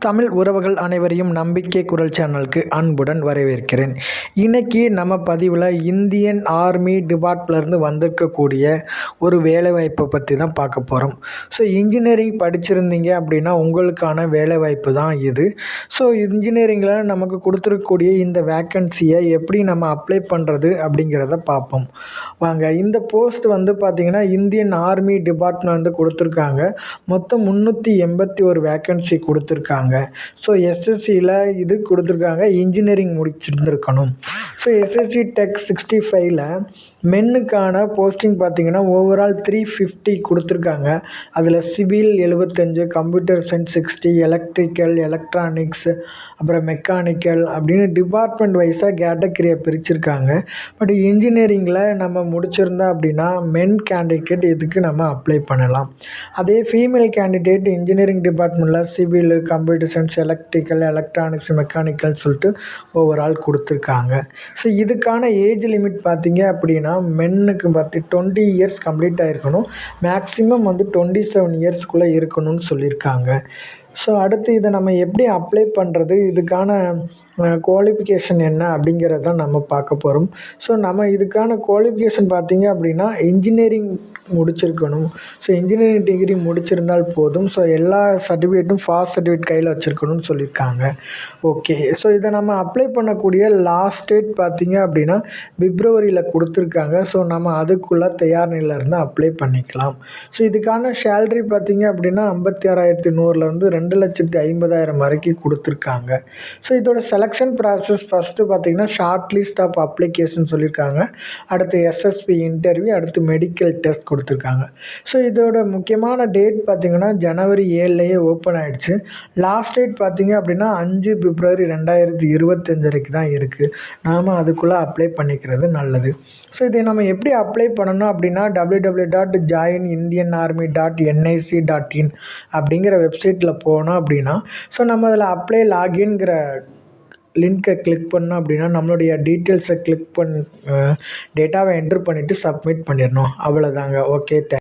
தமிழ் உறவுகள் அனைவரையும் நம்பிக்கை குரல் சேனலுக்கு அன்புடன் வரவேற்கிறேன். இன்னைக்கு நம்ம பதிவில் இந்தியன் ஆர்மி டிபார்ட்மெண்ட்லேருந்து வந்திருக்கக்கூடிய ஒரு வேலைவாய்ப்பை பற்றி தான் பார்க்க போகிறோம். ஸோ இன்ஜினியரிங் படிச்சிருந்தீங்க அப்படின்னா உங்களுக்கான வேலைவாய்ப்பு தான் இது. ஸோ இன்ஜினியரிங்கில் நமக்கு கொடுத்துருக்கக்கூடிய இந்த வேக்கன்சியை எப்படி நம்ம அப்ளை பண்ணுறது அப்படிங்கிறத பார்ப்போம் வாங்க. இந்த போஸ்ட் வந்து பார்த்திங்கன்னா இந்தியன் ஆர்மி டிபார்ட்மெண்ட் வந்து கொடுத்துருக்காங்க. மொத்தம் 381 வேக்கன்சி கொடுத்துருக்காங்க. ஸோ எஸ்எஸ்சியில் இது கொடுத்துருக்காங்க, இன்ஜினியரிங் முடிச்சிருந்துருக்கணும். ஸோ எஸ்எஸ்சி டெக் 65ல் மென்னுக்கான போஸ்டிங் பார்த்திங்கன்னா ஓவரால் 350 கொடுத்துருக்காங்க. அதில் civil 75, computer science 60, electrical, electronics, அப்புறம் மெக்கானிக்கல் அப்படின்னு டிபார்ட்மெண்ட் வைஸாக கேட்டகரியை பிரிச்சிருக்காங்க. பட் இன்ஜினியரிங்கில் நம்ம முடிச்சிருந்தோம் அப்படின்னா மென் கேண்டிடேட் இதுக்கு நம்ம அப்ளை பண்ணலாம். அதே ஃபீமேல் கேண்டிடேட் இன்ஜினியரிங் டிபார்ட்மெண்ட்டில் civil, computer science, electrical, electronics, mechanical சொல்லிட்டு ஓவரால் கொடுத்துருக்காங்க. ஸோ இதுக்கான ஏஜ் லிமிட் பார்த்திங்க அப்படின்னா மென்னுக்கு 20 இயர்ஸ் கம்ப்ளீட் ஆகிருக்கணும். மேக்ஸிமம் வந்து 27 இயர்ஸ்க்குள்ளே இருக்கணும்னு சொல்லியிருக்காங்க. ஸோ அடுத்து இதை நம்ம எப்படி அப்ளை பண்ணுறது, இதுக்கான குவாலிஃபிகேஷன் என்ன அப்படிங்கிறத தான் நம்ம பார்க்க போகிறோம். ஸோ நம்ம இதுக்கான குவாலிஃபிகேஷன் பார்த்திங்க அப்படின்னா இன்ஜினியரிங் முடிச்சிருக்கணும். ஸோ இன்ஜினியரிங் டிகிரி முடிச்சிருந்தால் போதும். ஸோ எல்லா சர்டிஃபிகேட்டும் ஃபாஸ்ட் சர்டிஃபிகேட் கையில் வச்சுருக்கணும்னு சொல்லியிருக்காங்க. ஓகே, ஸோ இதை நம்ம அப்ளை பண்ணக்கூடிய லாஸ்ட் டேட் பார்த்திங்க அப்படின்னா பிப்ரவரியில் கொடுத்துருக்காங்க. ஸோ நம்ம அதுக்குள்ளே தயார் நிலையில் இருந்து அப்ளை பண்ணிக்கலாம். ஸோ இதுக்கான சேலரி பார்த்திங்க அப்படின்னா 56,100லேருந்து 2,50,000 வரைக்கும் கொடுத்துருக்காங்க. ஸோ இதோட செலெக்ஷன் ப்ராசஸ் ஃபஸ்ட்டு பார்த்திங்கன்னா ஷார்ட் லிஸ்ட் ஆஃப் அப்ளிகேஷன் சொல்லியிருக்காங்க. அடுத்து எஸ்எஸ்பி இன்டர்வியூ, அடுத்து மெடிக்கல் டெஸ்ட் கொடுத்துருக்காங்க. ஸோ இதோட முக்கியமான டேட் பார்த்திங்கன்னா ஜனவரி 7லேயே ஓப்பன் ஆகிடுச்சு. லாஸ்ட் டேட் பார்த்திங்க அப்படின்னா 5 பிப்ரவரி 2025 வரைக்கும் தான் இருக்குது. நாம் அதுக்குள்ளே அப்ளை பண்ணிக்கிறது நல்லது. ஸோ இதை நம்ம எப்படி அப்ளை பண்ணணும் அப்படின்னா www.joinindianarmy.nic.in அப்படிங்கிற வெப்சைட்டில் போனோம் அப்படின்னா ஸோ நம்ம அதில் அப்ளை லாகின்கிற லிங்க்கை கிளிக் பண்ணோம் அப்படின்னா நம்மளுடைய டீட்டெயில்ஸை கிளிக் டேட்டாவை என்ட்ரு பண்ணிவிட்டு சப்மிட் பண்ணிடணும். அவ்வளோதாங்க. ஓகே,